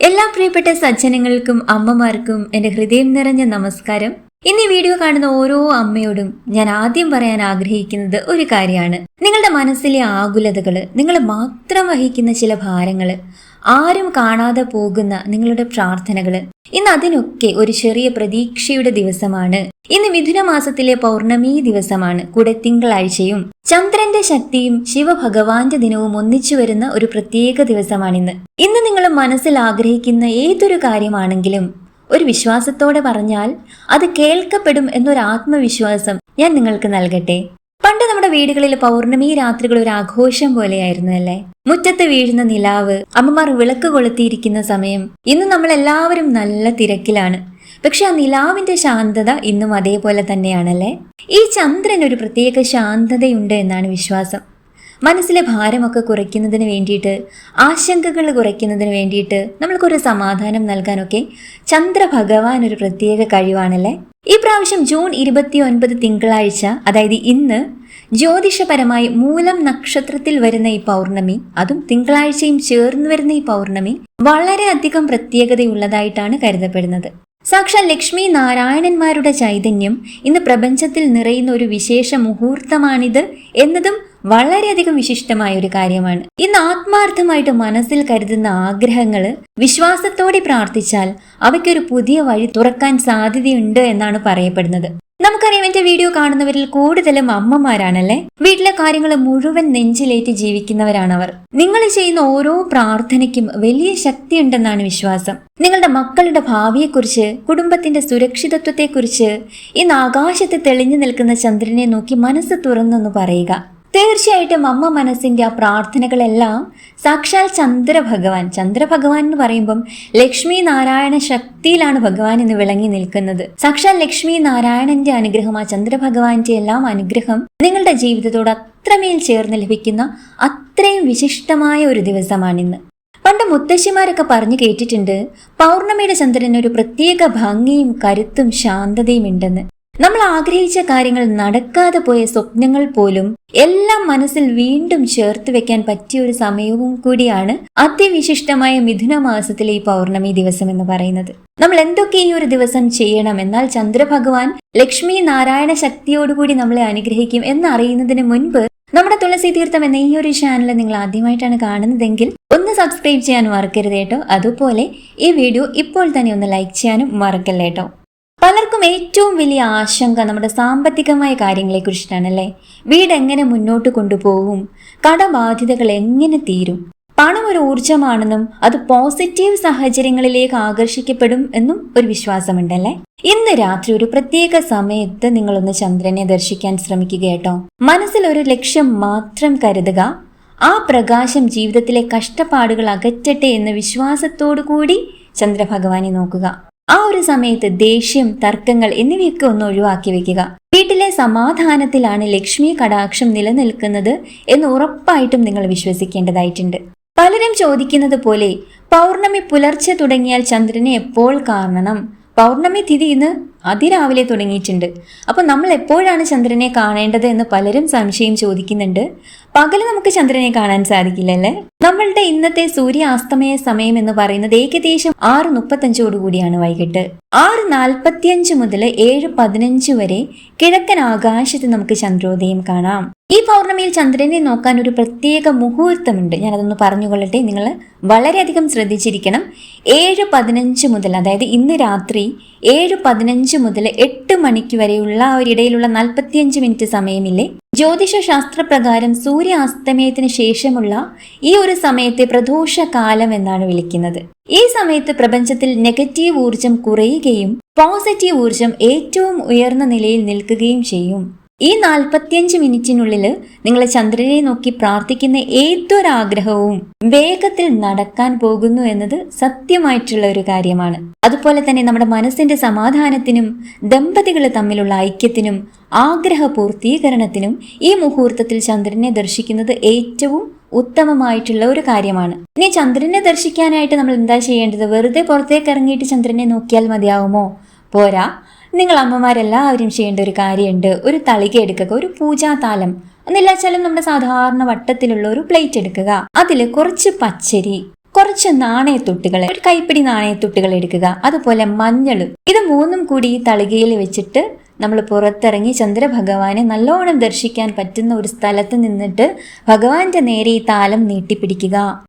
എല്ലാ പ്രിയപ്പെട്ട സജ്ജനങ്ങൾക്കും അമ്മമാർക്കും എൻ്റെ ഹൃദയം നിറഞ്ഞ നമസ്കാരം. ഇന്ന് ഈ വീഡിയോ കാണുന്ന ഓരോ അമ്മയോടും ഞാൻ ആദ്യം പറയാൻ ആഗ്രഹിക്കുന്നത് ഒരു കാര്യമാണ്. നിങ്ങളുടെ മനസ്സിലെ ആകുലതകള്, നിങ്ങൾ മാത്രം വഹിക്കുന്ന ചില ഭാരങ്ങള്, ആരും കാണാതെ പോകുന്ന നിങ്ങളുടെ പ്രാർത്ഥനകള്, ഇന്ന് അതിനൊക്കെ ഒരു ചെറിയ പ്രതീക്ഷയുടെ ദിവസമാണ്. ഇന്ന് മിഥുന മാസത്തിലെ പൗർണമി ദിവസമാണ്. കൂടെ തിങ്കളാഴ്ചയും ചന്ദ്രന്റെ ശക്തിയും ശിവഭഗവാന്റെ ദിനവും ഒന്നിച്ചു വരുന്ന ഒരു പ്രത്യേക ദിവസമാണിന്ന്. ഇന്ന് നിങ്ങൾ മനസ്സിൽ ആഗ്രഹിക്കുന്ന ഏതൊരു കാര്യമാണെങ്കിലും ഒരു വിശ്വാസത്തോടെ പറഞ്ഞാൽ അത് കേൾക്കപ്പെടും എന്നൊരു ആത്മവിശ്വാസം ഞാൻ നിങ്ങൾക്ക് നൽകട്ടെ. പണ്ട് നമ്മുടെ വീടുകളിൽ പൗർണമി രാത്രികൾ ഒരു ആഘോഷം പോലെയായിരുന്നു അല്ലേ? മുറ്റത്ത് വീഴുന്ന നിലാവ്, അമ്മമാർ വിളക്ക് കൊളുത്തിയിരിക്കുന്ന സമയം. ഇന്ന് നമ്മൾ എല്ലാവരും നല്ല തിരക്കിലാണ്. പക്ഷെ ആ നിലാവിന്റെ ശാന്തത ഇന്നും അതേപോലെ തന്നെയാണല്ലേ? ഈ ചന്ദ്രൻ ഒരു പ്രത്യേക ശാന്തതയുണ്ട് എന്നാണ് വിശ്വാസം. മനസ്സിലെ ഭാരമൊക്കെ കുറയ്ക്കുന്നതിന് വേണ്ടിയിട്ട്, ആശങ്കകൾ കുറയ്ക്കുന്നതിന് വേണ്ടിയിട്ട്, നമ്മൾക്കൊരു സമാധാനം നൽകാനൊക്കെ ചന്ദ്രഭഗവാൻ ഒരു പ്രത്യേക കഴിവാണല്ലേ? ഈ പ്രാവശ്യം ജൂൺ 29 തിങ്കളാഴ്ച, അതായത് ഇന്ന് ജ്യോതിഷപരമായി മൂലം നക്ഷത്രത്തിൽ വരുന്ന ഈ പൗർണമി, അതും തിങ്കളാഴ്ചയും ചേർന്ന് വരുന്ന ഈ പൗർണമി വളരെയധികം പ്രത്യേകതയുള്ളതായിട്ടാണ് കരുതപ്പെടുന്നത്. സാക്ഷാൽ ലക്ഷ്മി നാരായണന്മാരുടെ ചൈതന്യം ഇന്ന് പ്രപഞ്ചത്തിൽ നിറയുന്ന ഒരു വിശേഷ മുഹൂർത്തമാണിത് എന്നതും വളരെയധികം വിശിഷ്ടമായ ഒരു കാര്യമാണ്. ഇന്ന് ആത്മാർത്ഥമായിട്ട് മനസ്സിൽ കരുതുന്ന ആഗ്രഹങ്ങള് വിശ്വാസത്തോടെ പ്രാർത്ഥിച്ചാൽ അവയ്ക്കൊരു പുതിയ വഴി തുറക്കാൻ സാധ്യതയുണ്ട് എന്നാണ് പറയപ്പെടുന്നത്. നമുക്കറിയാം, എന്റെ വീഡിയോ കാണുന്നവരിൽ കൂടുതലും അമ്മമാരാണല്ലേ? വീട്ടിലെ കാര്യങ്ങൾ മുഴുവൻ നെഞ്ചിലേറ്റി ജീവിക്കുന്നവരാണവർ. നിങ്ങൾ ചെയ്യുന്ന ഓരോ പ്രാർത്ഥനയ്ക്കും വലിയ ശക്തിയുണ്ടെന്നാണ് വിശ്വാസം. നിങ്ങളുടെ മക്കളുടെ ഭാവിയെക്കുറിച്ച്, കുടുംബത്തിന്റെ സുരക്ഷിതത്വത്തെക്കുറിച്ച് ഇന്ന് ആകാശത്ത് തെളിഞ്ഞു നിൽക്കുന്ന ചന്ദ്രനെ നോക്കി മനസ്സ് തുറന്നൊന്ന് പറയുക. തീർച്ചയായിട്ടും അമ്മ മനസ്സിന്റെ ആ പ്രാർത്ഥനകളെല്ലാം സാക്ഷാൽ ചന്ദ്രഭഗവാൻ എന്ന് പറയുമ്പം ലക്ഷ്മി നാരായണ ശക്തിയിലാണ് ഭഗവാൻ എന്ന് വിളങ്ങി നിൽക്കുന്നത്. സാക്ഷാൽ ലക്ഷ്മി നാരായണന്റെ അനുഗ്രഹം, ആ ചന്ദ്രഭഗവാന്റെ എല്ലാം അനുഗ്രഹം നിങ്ങളുടെ ജീവിതത്തോട് അത്രമേൽ ചേർന്ന് ലഭിക്കുന്ന അത്രയും വിശിഷ്ടമായ ഒരു ദിവസമാണിന്ന്. പണ്ട് മുത്തശ്ശിമാരൊക്കെ പറഞ്ഞു കേട്ടിട്ടുണ്ട്, പൗർണമിയുടെ ചന്ദ്രന് ഒരു പ്രത്യേക ഭംഗിയും കരുത്തും ശാന്തതയും ഉണ്ടെന്ന്. നമ്മൾ ആഗ്രഹിച്ച കാര്യങ്ങൾ നടക്കാതെ പോയ സ്വപ്നങ്ങൾ പോലും എല്ലാം മനസ്സിൽ വീണ്ടും ചേർത്ത് വെക്കാൻ പറ്റിയ ഒരു സമയവും കൂടിയാണ് അതിവിശിഷ്ടമായ മിഥുന മാസത്തിലെ ഈ പൗർണമി ദിവസം എന്ന് പറയുന്നത്. നമ്മൾ എന്തൊക്കെ ഈ ഒരു ദിവസം ചെയ്യണം, എന്നാൽ ചന്ദ്രഭഗവാൻ ലക്ഷ്മി നാരായണ ശക്തിയോടുകൂടി നമ്മളെ അനുഗ്രഹിക്കും എന്നറിയുന്നതിന് മുൻപ് നമ്മുടെ തുളസി തീർത്ഥം എന്ന ഈ ഒരു ചാനൽ നിങ്ങൾ ആദ്യമായിട്ടാണ് കാണുന്നതെങ്കിൽ ഒന്ന് സബ്സ്ക്രൈബ് ചെയ്യാൻ മറക്കരുത് കേട്ടോ. അതുപോലെ ഈ വീഡിയോ ഇപ്പോൾ തന്നെ ഒന്ന് ലൈക്ക് ചെയ്യാനും മറക്കല്ലേ കേട്ടോ. പലർക്കും ഏറ്റവും വലിയ ആശങ്ക നമ്മുടെ സാമ്പത്തികമായ കാര്യങ്ങളെ കുറിച്ചിട്ടാണല്ലേ? വീട് എങ്ങനെ മുന്നോട്ട് കൊണ്ടുപോകും? കടബാധ്യതകൾ എങ്ങനെ തീരും? പണം ഒരു ഊർജമാണെന്നും അത് പോസിറ്റീവ് സാഹചര്യങ്ങളിലേക്ക് ആകർഷിക്കപ്പെടും എന്നും ഒരു വിശ്വാസമുണ്ടല്ലേ? ഇന്ന് രാത്രി ഒരു പ്രത്യേക സമയത്ത് നിങ്ങളൊന്ന് ചന്ദ്രനെ ദർശിക്കാൻ ശ്രമിക്കുക കേട്ടോ. മനസ്സിൽ ഒരു ലക്ഷ്യം മാത്രം കരുതുക. ആ പ്രകാശം ജീവിതത്തിലെ കഷ്ടപ്പാടുകൾ അകറ്റട്ടെ എന്ന വിശ്വാസത്തോടു കൂടി ചന്ദ്രഭഗവാനെ നോക്കുക. ആ ഒരു സമയത്ത് ദേഷ്യം, തർക്കങ്ങൾ എന്നിവയൊക്കെ ഒന്ന് ഒഴിവാക്കി വെക്കുക. വീട്ടിലെ സമാധാനത്തിലാണ് ലക്ഷ്മി കടാക്ഷം നിലനിൽക്കുന്നത് എന്ന് ഉറപ്പായിട്ടും നിങ്ങൾ വിശ്വസിക്കേണ്ടതായിട്ടുണ്ട്. പലരും ചോദിക്കുന്നത് പോലെ പൗർണമി പുലർച്ചെ തുടങ്ങിയാൽ ചന്ദ്രനെ എപ്പോൾ കാണണം? പൗർണമി തിഥി ഇന്ന് അതിരാവിലെ തുടങ്ങിയിട്ടുണ്ട്. അപ്പൊ നമ്മൾ എപ്പോഴാണ് ചന്ദ്രനെ കാണേണ്ടത് എന്ന് പലരും സംശയം ചോദിക്കുന്നുണ്ട്. പകല് നമുക്ക് ചന്ദ്രനെ കാണാൻ സാധിക്കില്ലല്ലേ? നമ്മളുടെ ഇന്നത്തെ സൂര്യാസ്തമയ സമയം എന്ന് പറയുന്നത് ഏകദേശം 6:35 കൂടിയാണ്. വൈകിട്ട് 6:45 മുതൽ 7:15 വരെ കിഴക്കൻ ആകാശത്ത് നമുക്ക് ചന്ദ്രോദയം കാണാം. ഈ പൗർണമിയിൽ ചന്ദ്രനെ നോക്കാൻ ഒരു പ്രത്യേക മുഹൂർത്തമുണ്ട്. ഞാനതൊന്ന് പറഞ്ഞുകൊള്ളട്ടെ, നിങ്ങൾ വളരെയധികം ശ്രദ്ധിച്ചിരിക്കണം. 7:15 മുതൽ, അതായത് ഇന്ന് രാത്രി 7:15 മുതൽ 8 മണിക്ക് വരെയുള്ള ഒരിടയിലുള്ള 45 മിനിറ്റ് സമയമില്ലേ? ജ്യോതിഷ ശാസ്ത്രപ്രകാരം സൂര്യാസ്തമയത്തിന് ശേഷമുള്ള ഈ ഒരു സമയത്തെ പ്രദോഷകാലം എന്നാണ് വിളിക്കുന്നത്. ഈ സമയത്ത് പ്രപഞ്ചത്തിൽ നെഗറ്റീവ് ഊർജം കുറയുകയും പോസിറ്റീവ് ഊർജം ഏറ്റവും ഉയർന്ന നിലയിൽ നിൽക്കുകയും ചെയ്യും. ഈ 45 മിനിറ്റിനുള്ളിൽ നിങ്ങൾ ചന്ദ്രനെ നോക്കി പ്രാർത്ഥിക്കുന്ന ഏതൊരാഗ്രഹവും വേഗത്തിൽ നടക്കാൻ പോകുന്നു എന്നത് സത്യമായിട്ടുള്ള ഒരു കാര്യമാണ്. അതുപോലെ തന്നെ നമ്മുടെ മനസ്സിന്റെ സമാധാനത്തിനും ദമ്പതികൾ തമ്മിലുള്ള ഐക്യത്തിനും ആഗ്രഹ പൂർത്തീകരണത്തിനും ഈ മുഹൂർത്തത്തിൽ ചന്ദ്രനെ ദർശിക്കുന്നത് ഏറ്റവും ഉത്തമമായിട്ടുള്ള ഒരു കാര്യമാണ്. ഇനി ചന്ദ്രനെ ദർശിക്കാനായിട്ട് നമ്മൾ എന്താ ചെയ്യേണ്ടത്? വെറുതെ പുറത്തേക്ക് ഇറങ്ങിയിട്ട് ചന്ദ്രനെ നോക്കിയാൽ മതിയാവുമോ? പോരാ. നിങ്ങൾ അമ്മമാരെല്ലാവരും ചെയ്യേണ്ട ഒരു കാര്യമുണ്ട്. ഒരു തളിക എടുക്കുക, ഒരു പൂജാതാലം, ഒന്നില്ലാച്ചാലും നമ്മുടെ സാധാരണ വട്ടത്തിലുള്ള ഒരു പ്ലേറ്റ് എടുക്കുക. അതിൽ കുറച്ച് പച്ചരി, കുറച്ച് നാണയത്തുട്ടുകൾ, ഒരു കൈപ്പിടി നാണയത്തുട്ടുകൾ എടുക്കുക. അതുപോലെ മഞ്ഞളും, ഇത് മൂന്നും കൂടി ഈ തളികയിൽ വെച്ചിട്ട് നമ്മൾ പുറത്തിറങ്ങി ചന്ദ്രഭഗവാനെ നല്ലോണം ദർശിക്കാൻ പറ്റുന്ന ഒരു സ്ഥലത്ത് നിന്നിട്ട് ഭഗവാന്റെ നേരെ ഈ താലം നീട്ടിപ്പിടിക്കുക.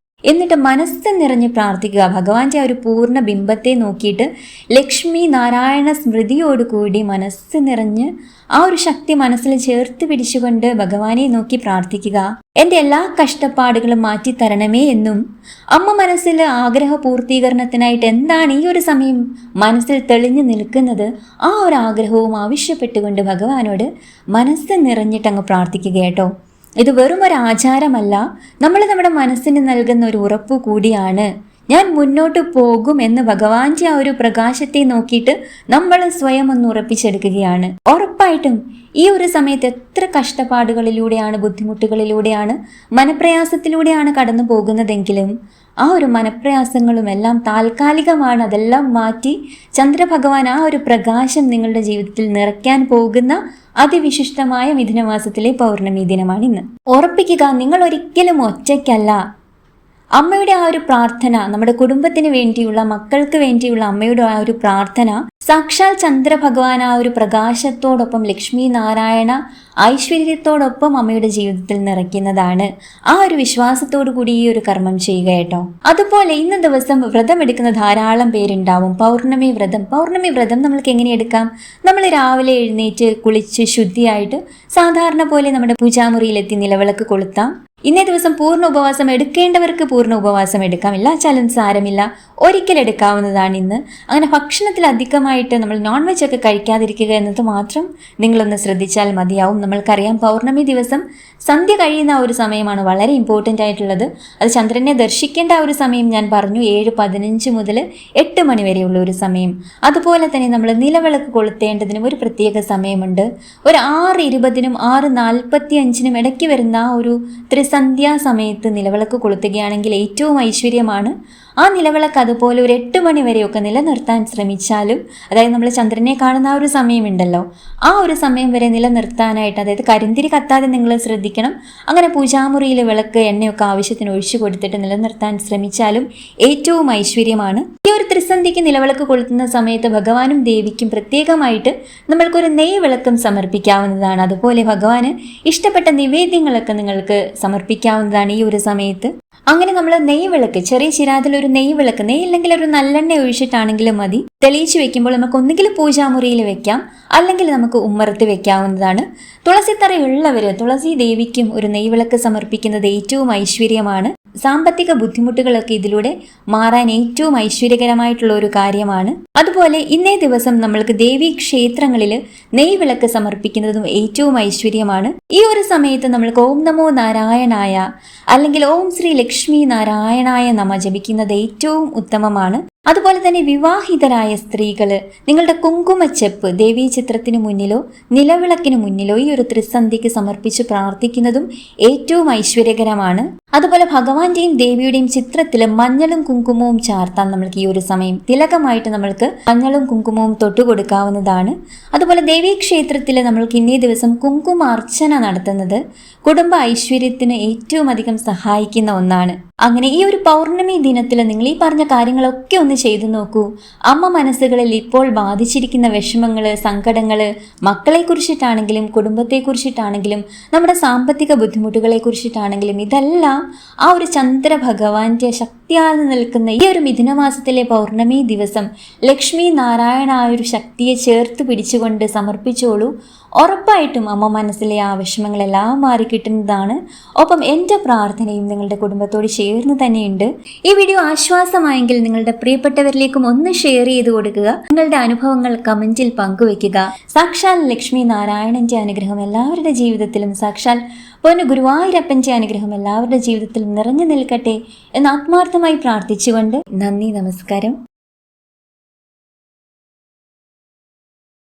എന്നിട്ട് മനസ്സ് നിറഞ്ഞ് പ്രാർത്ഥിക്കുക. ഭഗവാന്റെ ആ ഒരു പൂർണ്ണ ബിംബത്തെ നോക്കിയിട്ട് ലക്ഷ്മി നാരായണ സ്മൃതിയോടുകൂടി മനസ്സ് നിറഞ്ഞ് ആ ഒരു ശക്തി മനസ്സിൽ ചേർത്ത് പിടിച്ചുകൊണ്ട് ഭഗവാനെ നോക്കി പ്രാർത്ഥിക്കുക. എൻ്റെ എല്ലാ കഷ്ടപ്പാടുകളും മാറ്റിത്തരണമേ എന്നും അമ്മ മനസ്സിൽ ആഗ്രഹ പൂർത്തീകരണത്തിനായിട്ട് എന്താണ് ഈ ഒരു സമയം മനസ്സിൽ തെളിഞ്ഞു നിൽക്കുന്നത്, ആ ഒരു ആഗ്രഹവും ആവശ്യപ്പെട്ടുകൊണ്ട് ഭഗവാനോട് മനസ്സ് നിറഞ്ഞിട്ടങ്ങ് പ്രാർത്ഥിക്കുക കേട്ടോ. ഇത് വെറും ഒരു ആചാരമല്ല, നമ്മൾ നമ്മുടെ മനസ്സിന് നൽകുന്ന ഒരു ഉറപ്പ് കൂടിയാണ്. ഞാൻ മുന്നോട്ട് പോകും എന്ന് ഭഗവാന്റെ ആ ഒരു പ്രകാശത്തെ നോക്കിയിട്ട് നമ്മൾ സ്വയം ഒന്ന് ഉറപ്പിച്ചെടുക്കുകയാണ്. ഉറപ്പായിട്ടും ഈ ഒരു സമയത്ത് എത്ര കഷ്ടപ്പാടുകളിലൂടെയാണ്, ബുദ്ധിമുട്ടുകളിലൂടെയാണ്, മനപ്രയാസത്തിലൂടെയാണ് കടന്നു പോകുന്നതെങ്കിലും ആ ഒരു മനപ്രയാസങ്ങളും എല്ലാം താൽക്കാലികമാണ്. അതെല്ലാം മാറ്റി ചന്ദ്രഭഗവാൻ ആ ഒരു പ്രകാശം നിങ്ങളുടെ ജീവിതത്തിൽ നിറയ്ക്കാൻ പോകുന്ന അതിവിശിഷ്ടമായ മിഥുനമാസത്തിലെ പൗർണമി ദിനമാണ് ഇന്ന്. ഓർപ്പിക്കുക, നിങ്ങൾ ഒരിക്കലും ഒറ്റയ്ക്കല്ല. അമ്മയുടെ ആ ഒരു പ്രാർത്ഥന, നമ്മുടെ കുടുംബത്തിന് വേണ്ടിയുള്ള, മക്കൾക്ക് വേണ്ടിയുള്ള അമ്മയുടെ ആ ഒരു പ്രാർത്ഥന സാക്ഷാൽ ചന്ദ്രഭഗവാൻ ആ ഒരു പ്രകാശത്തോടൊപ്പം ലക്ഷ്മി നാരായണ ഐശ്വര്യത്തോടൊപ്പം അമ്മയുടെ ജീവിതത്തിൽ നിറയ്ക്കുന്നതാണ്. ആ ഒരു വിശ്വാസത്തോടു കൂടി ഈ ഒരു കർമ്മം ചെയ്യുക കേട്ടോ. അതുപോലെ ഇന്ന ദിവസം വ്രതം എടുക്കുന്ന ധാരാളം പേരുണ്ടാവും. പൗർണമി വ്രതം നമ്മൾക്ക് എങ്ങനെ എടുക്കാം? നമ്മൾ രാവിലെ എഴുന്നേറ്റ് കുളിച്ച് ശുദ്ധിയായിട്ട് സാധാരണ പോലെ നമ്മുടെ പൂജാമുറിയിലെത്തി നിലവിളക്ക് കൊളുത്താം. ഇന്നേ ദിവസം പൂർണ്ണ ഉപവാസം എടുക്കേണ്ടവർക്ക് പൂർണ്ണ ഉപവാസം എടുക്കാം, ഇല്ലാച്ചാലും സാരമില്ല, ഒരിക്കൽ എടുക്കാവുന്നതാണ് ഇന്ന്. അങ്ങനെ ഭക്ഷണത്തിൽ അധികമായിട്ട് നമ്മൾ നോൺ വെജ് ഒക്കെ കഴിക്കാതിരിക്കുക എന്നത് മാത്രം നിങ്ങളൊന്ന് ശ്രദ്ധിച്ചാൽ മതിയാവും. നമ്മൾക്കറിയാം പൗർണമി ദിവസം സന്ധ്യ കഴിയുന്ന ആ ഒരു സമയമാണ് വളരെ ഇമ്പോർട്ടൻ്റ് ആയിട്ടുള്ളത്. അത് ചന്ദ്രനെ ദർശിക്കേണ്ട ആ ഒരു സമയം ഞാൻ പറഞ്ഞു 7:15 മുതൽ 8 മണി വരെയുള്ള ഒരു സമയം. അതുപോലെ തന്നെ നമ്മൾ നിലവിളക്ക് കൊളുത്തേണ്ടതിനും ഒരു പ്രത്യേക സമയമുണ്ട്. ഒരു 6:20-നും 6:45-നും ഇടയ്ക്ക് വരുന്ന ആ ഒരു ത്രിസന്ധ്യാ സമയത്ത് നിലവിളക്ക് കൊളുത്തുകയാണെങ്കിൽ ഏറ്റവും ഐശ്വര്യമാണ്. ആ നിലവിളക്ക് അതുപോലെ ഒരു 8 മണി വരെയൊക്കെ നിലനിർത്താൻ ശ്രമിച്ചാലും, അതായത് നമ്മൾ ചന്ദ്രനെ കാണുന്ന ആ ഒരു സമയമുണ്ടല്ലോ, ആ ഒരു സമയം വരെ നിലനിർത്താനായിട്ട്, അതായത് കരിന്തിരി കത്താതെ നിങ്ങൾ ശ്രദ്ധിക്കണം. അങ്ങനെ പൂജാമുറിയിൽ വിളക്ക് എണ്ണയൊക്കെ ആവശ്യത്തിന് ഒഴിച്ചു കൊടുത്തിട്ട് നിലനിർത്താൻ ശ്രമിച്ചാലും ഏറ്റവും ഐശ്വര്യമാണ്. ഈ ഒരു ത്രിസന്ധിക്ക് നിലവിളക്ക് കൊളുത്തുന്ന സമയത്ത് ഭഗവാനും ദേവിക്കും പ്രത്യേകമായിട്ട് നമ്മൾക്കൊരു നെയ് വിളക്കം സമർപ്പിക്കാവുന്നതാണ്. അതുപോലെ ഭഗവാന് ഇഷ്ടപ്പെട്ട നിവേദ്യങ്ങളൊക്കെ നിങ്ങൾക്ക് സമർപ്പിക്കാവുന്നതാണ് ഈ ഒരു സമയത്ത്. അങ്ങനെ നമ്മൾ നെയ് വിളക്ക്, ചെറിയ ചിരാതിൽ ഒരു നെയ് വിളക്ക്, നെയ്യില്ലെങ്കിൽ ഒരു നല്ലെണ്ണ ഒഴിച്ചിട്ടാണെങ്കിലും മതി, തെളിയിച്ച് വെക്കുമ്പോൾ നമുക്ക് ഒന്നുകിൽ പൂജാമുറിയിൽ വെക്കാം, അല്ലെങ്കിൽ നമുക്ക് ഉമ്മറത്ത് വെക്കാവുന്നതാണ്. തുളസിത്തറയുള്ളവർ തുളസി ദേവിക്കും ഒരു നെയ്വിളക്ക് സമർപ്പിക്കുന്നത് ഏറ്റവും ഐശ്വര്യമാണ്. സാമ്പത്തിക ബുദ്ധിമുട്ടുകളൊക്കെ ഇതിലൂടെ മാറാൻ ഏറ്റവും ഐശ്വര്യകരമായിട്ടുള്ള ഒരു കാര്യമാണ്. അതുപോലെ ഇന്നേ ദിവസം നമ്മൾക്ക് ദേവീ ക്ഷേത്രങ്ങളിൽ നെയ്വിളക്ക് സമർപ്പിക്കുന്നതും ഏറ്റവും ഐശ്വര്യമാണ്. ഈ ഒരു സമയത്ത് നമ്മൾക്ക് ഓം നമോ നാരായണായ അല്ലെങ്കിൽ ഓം ശ്രീ ലക്ഷ്മി നാരായണായ നമ ജപിക്കുന്നത് ഏറ്റവും ഉത്തമമാണ്. അതുപോലെ തന്നെ വിവാഹിതരായ സ്ത്രീകള് നിങ്ങളുടെ കുങ്കുമച്ചെപ്പ് ദേവീ ചിത്രത്തിന് മുന്നിലോ നിലവിളക്കിന് മുന്നിലോ ഈ ഒരു ത്രിസന്ധിക്ക് സമർപ്പിച്ച് പ്രാർത്ഥിക്കുന്നതും ഏറ്റവും ഐശ്വര്യകരമാണ്. അതുപോലെ ഭഗവാന്റെയും ദേവിയുടെയും ചിത്രത്തിൽ മഞ്ഞളും കുങ്കുമവും ചാർത്താൻ നമ്മൾക്ക് ഈ ഒരു സമയം തിലകമായിട്ട് നമ്മൾക്ക് മഞ്ഞളും കുങ്കുമവും തൊട്ടുകൊടുക്കാവുന്നതാണ്. അതുപോലെ ദേവീ ക്ഷേത്രത്തിൽ നമ്മൾക്ക് ഇന്നേ ദിവസം കുങ്കുമാർച്ചന നടത്തുന്നത് കുടുംബ ഐശ്വര്യത്തിന് ഏറ്റവും അധികം സഹായിക്കുന്ന ഒന്നാണ്. അങ്ങനെ ഈ ഒരു പൗർണമി ദിനത്തിൽ നിങ്ങൾ ഈ പറഞ്ഞ കാര്യങ്ങളൊക്കെ ഒന്ന് ചെയ്തു നോക്കൂ. അമ്മ മനസ്സുകളിൽ ഇപ്പോൾ ബാധിച്ചിരിക്കുന്ന വിഷമങ്ങള്, സങ്കടങ്ങള്, മക്കളെ കുറിച്ചിട്ടാണെങ്കിലും കുടുംബത്തെ കുറിച്ചിട്ടാണെങ്കിലും നമ്മുടെ സാമ്പത്തിക ബുദ്ധിമുട്ടുകളെ കുറിച്ചിട്ടാണെങ്കിലും ഇതെല്ലാം ആ ഒരു ചന്ദ്രഭഗവാന്റെ ശക്തിയാൽ നിൽക്കുന്ന ഈ ഒരു മിഥുനമാസത്തിലെ പൗർണമി ദിവസം ലക്ഷ്മി നാരായണ ആ ഒരു ശക്തിയെ ചേർത്ത് പിടിച്ചുകൊണ്ട് സമർപ്പിച്ചോളൂ. ഉറപ്പായിട്ടും അമ്മ മനസ്സിലെ ആ വിഷമങ്ങളെല്ലാം മാറിക്കിട്ടുന്നതാണ്. ഒപ്പം എൻ്റെ പ്രാർത്ഥനയും നിങ്ങളുടെ കുടുംബത്തോട് ചേർന്ന് തന്നെയുണ്ട്. ഈ വീഡിയോ ആശ്വാസമായെങ്കിൽ നിങ്ങളുടെ പ്രിയപ്പെട്ടവരിലേക്കും ഒന്ന് ഷെയർ ചെയ്ത് കൊടുക്കുക. നിങ്ങളുടെ അനുഭവങ്ങൾ കമന്റിൽ പങ്കുവെക്കുക. സാക്ഷാൽ ലക്ഷ്മി നാരായണന്റെ അനുഗ്രഹം എല്ലാവരുടെ ജീവിതത്തിലും, സാക്ഷാൽ പൊന്നു ഗുരുവായൂരപ്പന്റെ അനുഗ്രഹം എല്ലാവരുടെ ജീവിതത്തിലും നിറഞ്ഞു നിൽക്കട്ടെ എന്ന് ആത്മാർത്ഥമായി പ്രാർത്ഥിച്ചുകൊണ്ട് നന്ദി, നമസ്കാരം.